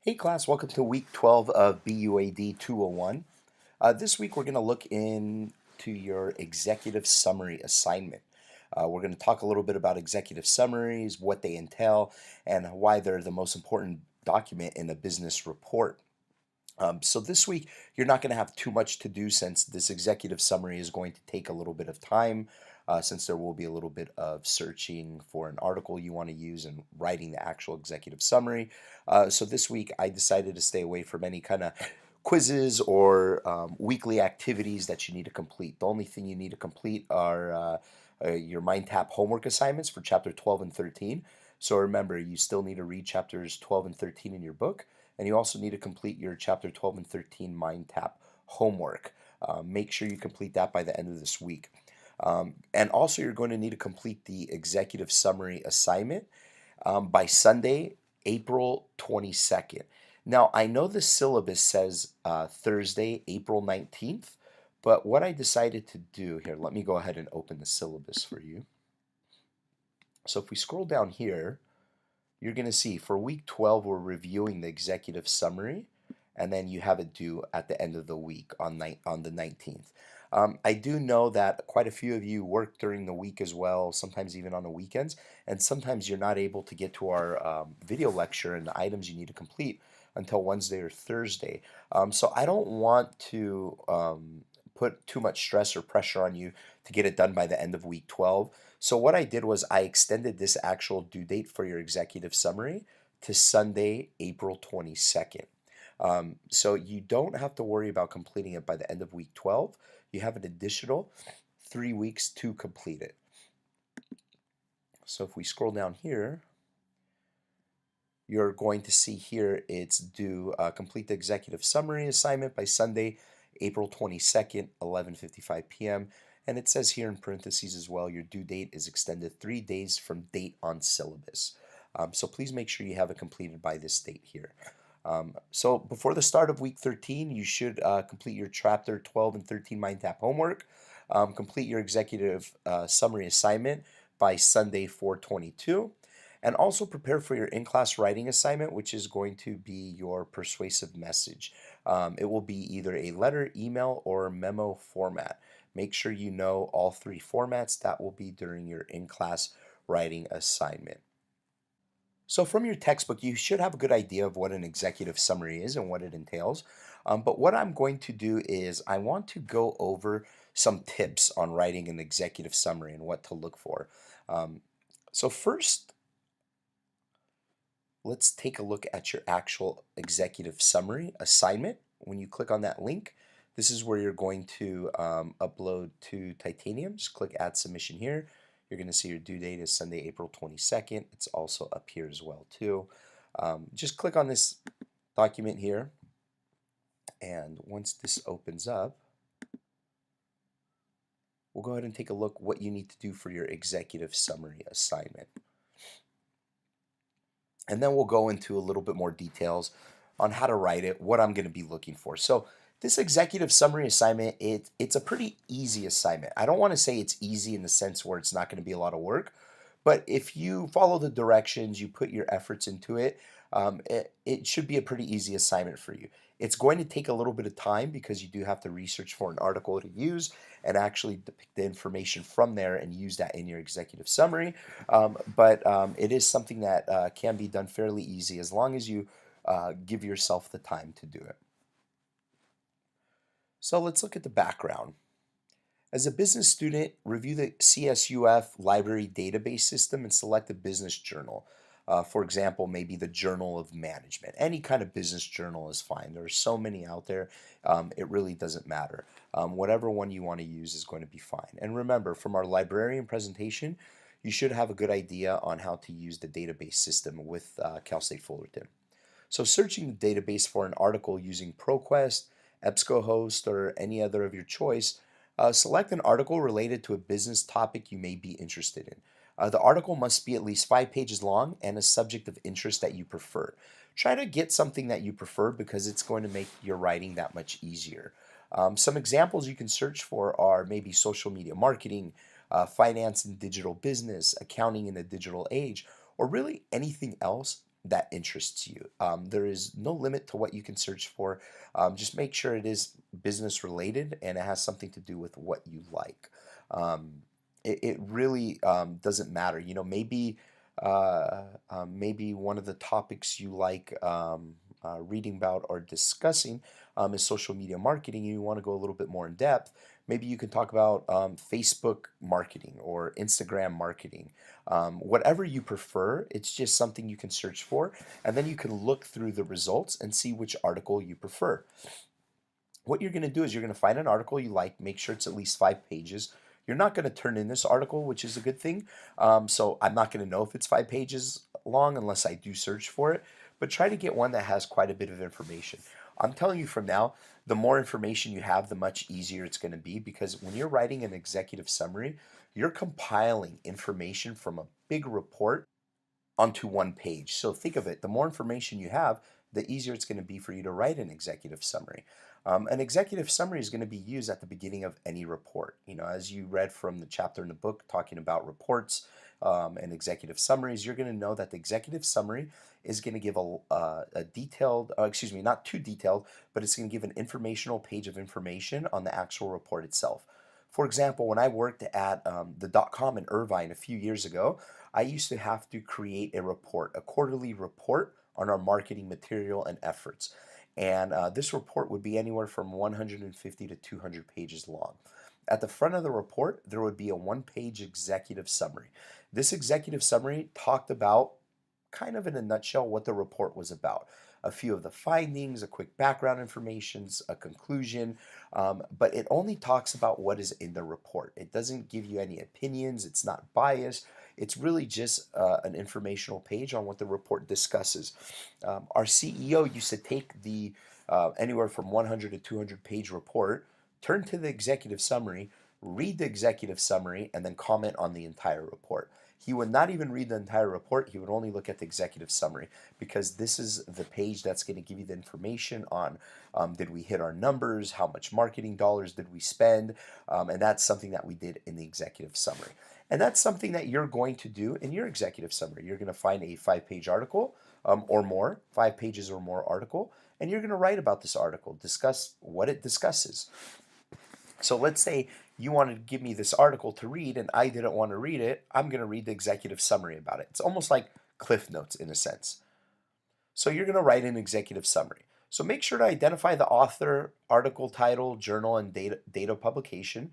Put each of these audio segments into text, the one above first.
Hey class, welcome to week 12 of BUAD 201. This week we're going to look into your executive summary assignment. We're going to talk a little bit about executive summaries, what they entail, and why they're the most important document in a business report. So this week, you're not going to have too much to do since this executive summary is going to take a little bit of time, since there will be a little bit of searching for an article you want to use and writing the actual executive summary. So this week, I decided to stay away from any kind of quizzes or weekly activities that you need to complete. The only thing you need to complete are your Mind Tap homework assignments for chapter 12 and 13. So remember, you still need to read chapters 12 and 13 in your book. And you also need to complete your chapter 12 and 13 Mind Tap homework. Make sure you complete that by the end of this week. And also, you're going to need to complete the executive summary assignment by Sunday, April 22nd. Now, I know the syllabus says Thursday, April 19th, but what I decided to do here, let me go ahead and open the syllabus for you. So if we scroll down here, you're going to see for week 12, we're reviewing the executive summary, and then you have it due at the end of the week on the 19th. I do know that quite a few of you work during the week as well, sometimes even on the weekends, and sometimes you're not able to get to our video lecture and the items you need to complete until Wednesday or Thursday. So I don't want to put too much stress or pressure on you to get it done by the end of week 12. So what I did was I extended this actual due date for your executive summary to Sunday, April 22nd. So you don't have to worry about completing it by the end of week 12. You have an additional 3 weeks to complete it. So if we scroll down here, you're going to see here it's due complete the executive summary assignment by Sunday, April 22nd, 11:55 p.m. And it says here in parentheses as well, your due date is extended 3 days from date on syllabus. So please make sure you have it completed by this date here. So before the start of week 13, you should complete your chapter 12 and 13 Mind Tap homework, complete your executive summary assignment by Sunday, 4/22, and also prepare for your in-class writing assignment, which is going to be your persuasive message. It will be either a letter, email, or memo format. Make sure you know all three formats. That will be during your in-class writing assignment. So from your textbook, you should have a good idea of what an executive summary is and what it entails. But what I'm going to do is I want to go over some tips on writing an executive summary and what to look for. So first, let's take a look at your actual executive summary assignment. When you click on that link, this is where you're going to upload to Titanium. Just click Add Submission here. You're going to see your due date is Sunday, April 22nd. It's also up here as well too. Just click on this document here, and once this opens up, we'll go ahead and take a look what you need to do for your executive summary assignment. And then we'll go into a little bit more details on how to write it, what I'm going to be looking for. So this executive summary assignment, it's a pretty easy assignment. I don't want to say it's easy in the sense where it's not going to be a lot of work, but if you follow the directions, you put your efforts into it, it should be a pretty easy assignment for you. It's going to take a little bit of time because you do have to research for an article to use and actually depict the information from there and use that in your executive summary. But it is something that can be done fairly easy as long as you give yourself the time to do it. So let's look at the background. As a business student, review the CSUF library database system and select a business journal. For example, maybe the Journal of Management. Any kind of business journal is fine. There are so many out there, it really doesn't matter. Whatever one you want to use is going to be fine. And remember, from our librarian presentation, you should have a good idea on how to use the database system with Cal State Fullerton. So searching the database for an article using ProQuest, EBSCOhost, or any other of your choice, select an article related to a business topic you may be interested in. The article must be at least 5 pages long and a subject of interest that you prefer. Try to get something that you prefer because it's going to make your writing that much easier. Some examples you can search for are maybe social media marketing, finance and digital business, accounting in the digital age, or really anything else that interests you. There is no limit to what you can search for. Just make sure it is business related and it has something to do with what you like. Um, it really doesn't matter. Maybe one of the topics you like reading about or discussing is social media marketing, and you want to go a little bit more in depth. Maybe you can talk about Facebook marketing or Instagram marketing. Whatever you prefer, it's just something you can search for, and then you can look through the results and see which article you prefer. What you're going to do is you're going to find an article you like, make sure it's at least 5 pages. You're not going to turn in this article, which is a good thing. So I'm not going to know if it's 5 pages long unless I do search for it. But try to get one that has quite a bit of information. I'm telling you from now, the more information you have, the much easier it's going to be, because when you're writing an executive summary, you're compiling information from a big report onto one page. So think of it, the more information you have, the easier it's going to be for you to write an executive summary. An executive summary is going to be used at the beginning of any report. As you read from the chapter in the book talking about reports and executive summaries, you're going to know that the executive summary is going to give a detailed, excuse me, not too detailed, but it's going to give an informational page of information on the actual report itself. For example, when I worked at the .com in Irvine a few years ago, I used to have to create a report, a quarterly report on our marketing material and efforts. And this report would be anywhere from 150 to 200 pages long. At the front of the report, there would be a one-page executive summary. This executive summary talked about, kind of in a nutshell, what the report was about. A few of the findings, a quick background information, a conclusion, but it only talks about what is in the report. It doesn't give you any opinions, it's not biased. It's really just an informational page on what the report discusses. Our CEO used to take the anywhere from 100 to 200 page report, turn to the executive summary, read the executive summary, and then comment on the entire report. He would not even read the entire report. He would only look at the executive summary, because this is the page that's going to give you the information on did we hit our numbers, how much marketing dollars did we spend, and that's something that we did in the executive summary. And that's something that you're going to do in your executive summary. You're going to find a 5-page article or more, 5 pages or more article, and you're going to write about this article, discuss what it discusses. So let's say you wanted to give me this article to read and I didn't want to read it. I'm going to read the executive summary about it. It's almost like Cliff Notes in a sense. So you're going to write an executive summary. So make sure to identify the author, article title, journal, and date of publication.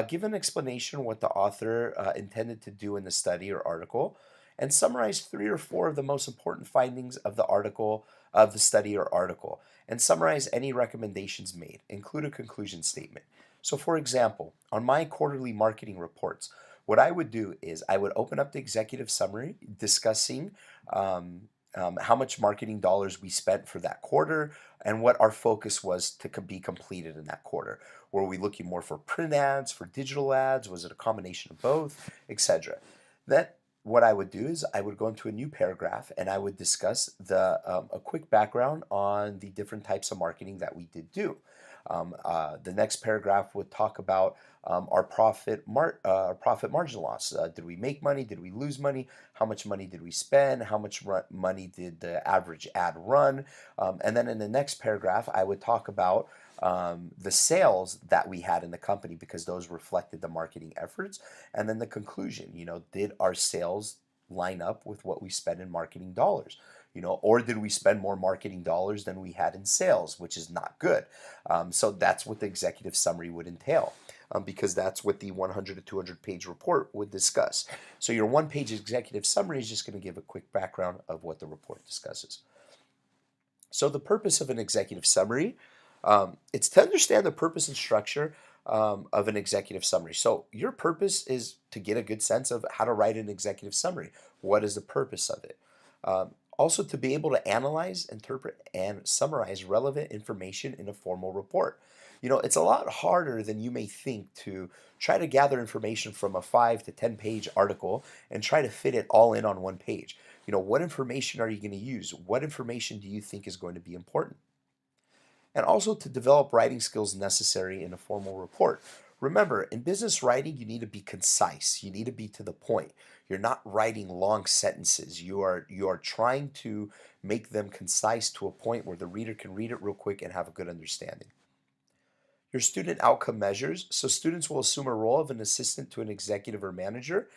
Give an explanation what the author intended to do in the study or article, and summarize 3 or 4 of the most important findings of the article, of the study or article, and summarize any recommendations made. Include a conclusion statement. So for example, on my quarterly marketing reports, what I would do is I would open up the executive summary discussing how much marketing dollars we spent for that quarter and what our focus was to be completed in that quarter. Were we looking more for print ads, for digital ads? Was it a combination of both, etc.? Then what I would do is I would go into a new paragraph and I would discuss a quick background on the different types of marketing that we did do. The next paragraph would talk about our profit margin loss. Did we make money? Did we lose money? How much money did we spend? How much money did the average ad run? And then in the next paragraph, I would talk about the sales that we had in the company, because those reflected the marketing efforts. And then the conclusion, did our sales line up with what we spent in marketing dollars? Or did we spend more marketing dollars than we had in sales, which is not good. So that's what the executive summary would entail, because that's what the 100 to 200 page report would discuss. So your one-page executive summary is just going to give a quick background of what the report discusses. So the purpose of an executive summary, it's to understand the purpose and structure of an executive summary. So your purpose is to get a good sense of how to write an executive summary. What is the purpose of it? Also, to be able to analyze, interpret, and summarize relevant information in a formal report. It's a lot harder than you may think to try to gather information from a 5 to 10 page article and try to fit it all in on one page. What information are you going to use? What information do you think is going to be important? And also to develop writing skills necessary in a formal report. Remember, in business writing, you need to be concise. You need to be to the point. You're not writing long sentences. You are trying to make them concise to a point where the reader can read it real quick and have a good understanding. Your student outcome measures. So students will assume a role of an assistant to an executive or manager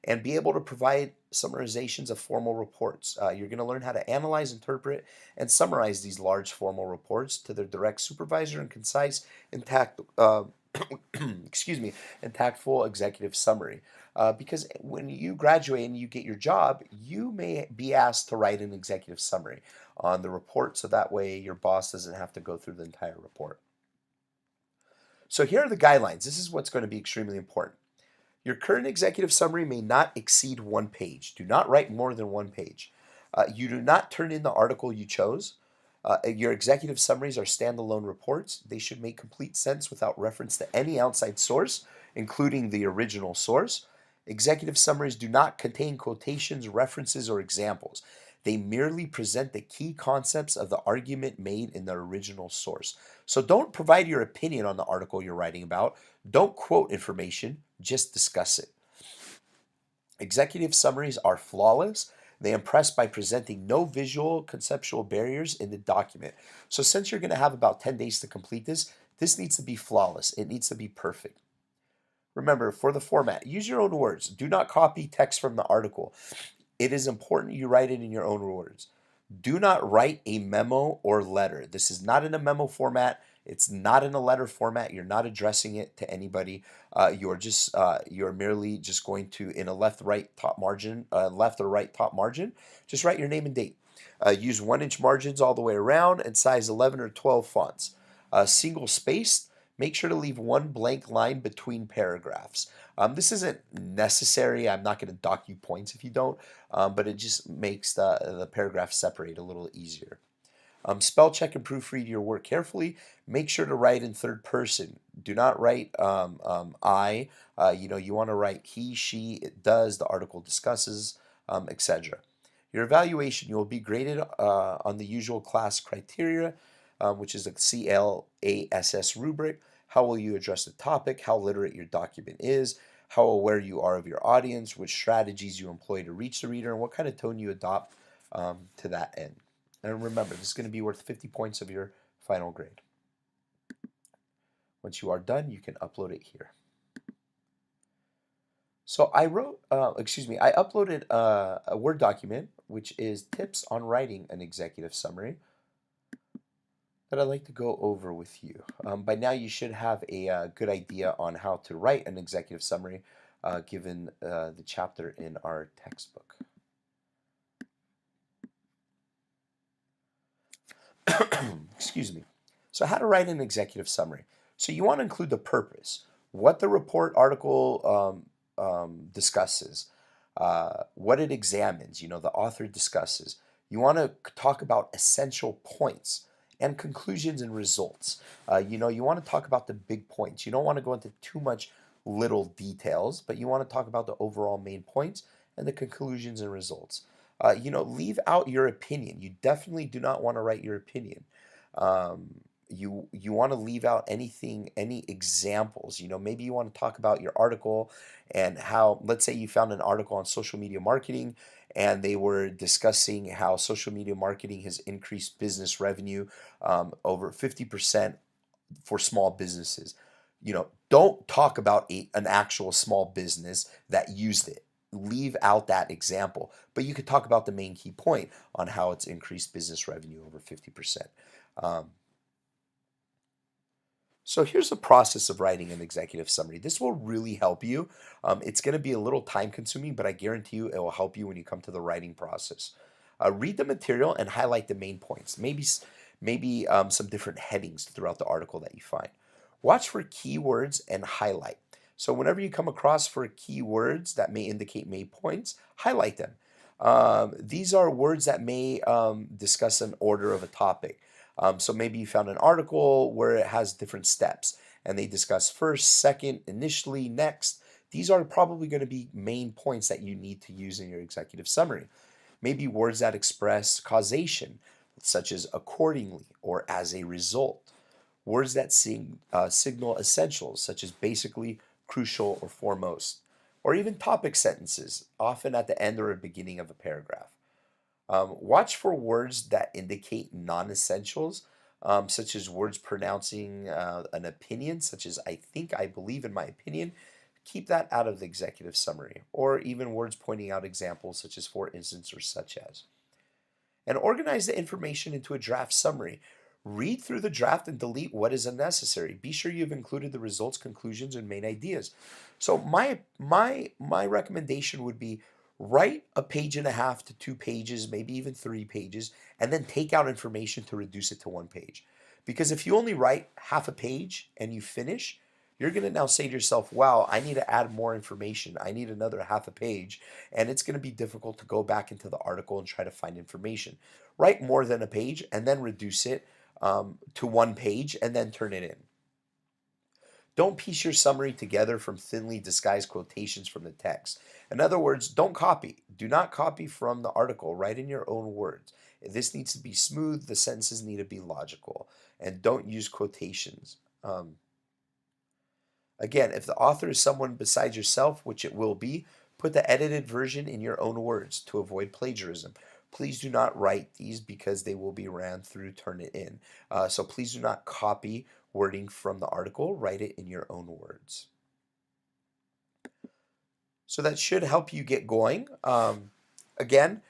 and be able to provide summarizations of formal reports. You're going to learn how to analyze, interpret, and summarize these large formal reports to their direct supervisor in concise, intact, excuse me, and tactful executive summary. Because when you graduate and you get your job, you may be asked to write an executive summary on the report so that way your boss doesn't have to go through the entire report. So here are the guidelines. This is what's going to be extremely important. Your current executive summary may not exceed 1 page. Do not write more than 1 page. You do not turn in the article you chose. Your executive summaries are standalone reports. They should make complete sense without reference to any outside source, including the original source. Executive summaries do not contain quotations, references, or examples. They merely present the key concepts of the argument made in the original source. So don't provide your opinion on the article you're writing about. Don't quote information, just discuss it. Executive summaries are flawless. They impress by presenting no visual conceptual barriers in the document. So since you're going to have about 10 days to complete this needs to be flawless. It needs to be perfect. Remember, for the format, use your own words. Do not copy text from the article. It is important you write it in your own words. Do not write a memo or letter. This is not in a memo format. It's not in a letter format. You're not addressing it to anybody. You're merely just going to, in a left or right top margin, just write your name and date. Use 1 inch margins all the way around and size 11 or 12 fonts. Single spaced. Make sure to leave one blank line between paragraphs. This isn't necessary. I'm not going to dock you points if you don't, but it just makes the paragraph separate a little easier. Spell check and proofread your work carefully. Make sure to write in third person. Do not write I. You want to write he, she, it does, the article discusses, etc. Your evaluation, you will be graded on the usual class criteria, which is a CLASS rubric. How will you address the topic? How literate your document is? How aware you are of your audience? Which strategies you employ to reach the reader? And what kind of tone you adopt to that end. And remember, this is going to be worth 50 points of your final grade. Once you are done, you can upload it here. So I uploaded a Word document, which is tips on writing an executive summary that I'd like to go over with you. By now, you should have a good idea on how to write an executive summary given the chapter in our textbook. Excuse me. So how to write an executive summary. So you want to include the purpose, what the report article discusses, what it examines, the author discusses. You want to talk about essential points and conclusions and results. You want to talk about the big points. You don't want to go into too much little details, but you want to talk about the overall main points and the conclusions and results. Leave out your opinion. You definitely do not want to write your opinion. You want to leave out any examples. Maybe you want to talk about your article and how, let's say you found an article on social media marketing and they were discussing how social media marketing has increased business revenue over 50% for small businesses. Don't talk about an actual small business that used it. Leave out that example, but you could talk about the main key point on how it's increased business revenue over 50%. So here's the process of writing an executive summary. This will really help you. It's going to be a little time consuming, but I guarantee you it will help you when you come to the writing process. Read the material and highlight the main points. Maybe some different headings throughout the article that you find. Watch for keywords and highlight. So whenever you come across for keywords that may indicate main points, highlight them. These are words that may discuss an order of a topic. So maybe you found an article where it has different steps and they discuss first, second, initially, next. These are probably going to be main points that you need to use in your executive summary. Maybe words that express causation, such as accordingly or as a result. words that signal essentials, such as basically, crucial, or foremost, or even topic sentences, often at the end or beginning of a paragraph. Watch for words that indicate non essentials, such as words pronouncing an opinion, such as I think, I believe, in my opinion. Keep that out of the executive summary, or even words pointing out examples, such as for instance or such as. And organize the information into a draft summary. Read through the draft and delete what is unnecessary. Be sure you've included the results, conclusions, and main ideas. So my recommendation would be write a page and a half to 2 pages, maybe even 3 pages, and then take out information to reduce it to 1 page. Because if you only write half a page and you finish, you're going to now say to yourself, wow, I need to add more information. I need another half a page. And it's going to be difficult to go back into the article and try to find information. Write more than a page and then reduce it to 1 page and then turn it in. Don't piece your summary together from thinly disguised quotations from the text. In other words, don't copy. Do not copy from the article. Write in your own words. This needs to be smooth. The sentences need to be logical. And don't use quotations. Again, if the author is someone besides yourself, which it will be, put the edited version in your own words to avoid plagiarism. Please do not write these because they will be ran through Turnitin. So please do not copy wording from the article. Write it in your own words. So that should help you get going. Again,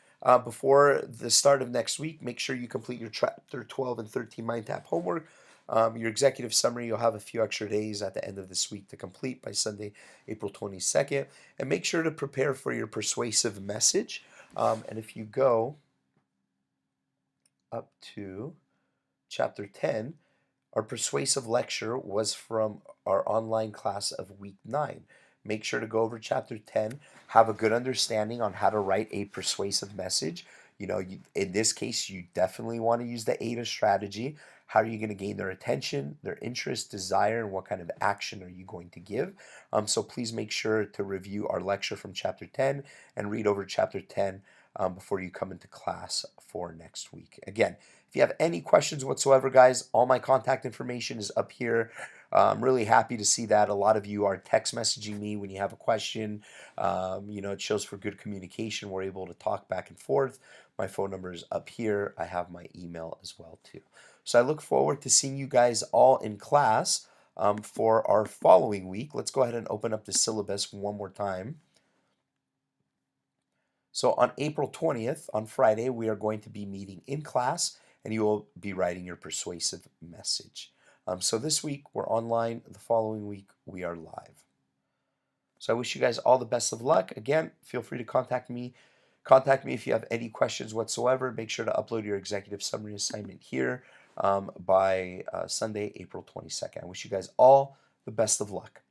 before the start of next week, make sure you complete your chapter 12 and 13 Mind Tap homework. Your executive summary, you'll have a few extra days at the end of this week to complete by Sunday, April 22nd. And make sure to prepare for your persuasive message. And if you go up to chapter 10, our persuasive lecture was from our online class of week 9. Make sure to go over chapter 10, have a good understanding on how to write a persuasive message. In this case, you definitely want to use the AIDA strategy. How are you going to gain their attention, their interest, desire, and what kind of action are you going to give? So please make sure to review our lecture from chapter 10 and read over chapter 10 before you come into class for next week. Again, if you have any questions whatsoever, guys, all my contact information is up here. I'm really happy to see that a lot of you are text messaging me when you have a question. It shows for good communication. We're able to talk back and forth. My phone number is up here. I have my email as well too. So I look forward to seeing you guys all in class for our following week. Let's go ahead and open up the syllabus one more time. So on April 20th, on Friday, we are going to be meeting in class and you will be writing your persuasive message. So this week we're online. The following week we are live. So I wish you guys all the best of luck. Again, feel free to contact me. Contact me if you have any questions whatsoever. Make sure to upload your executive summary assignment here by Sunday, April 22nd. I wish you guys all the best of luck.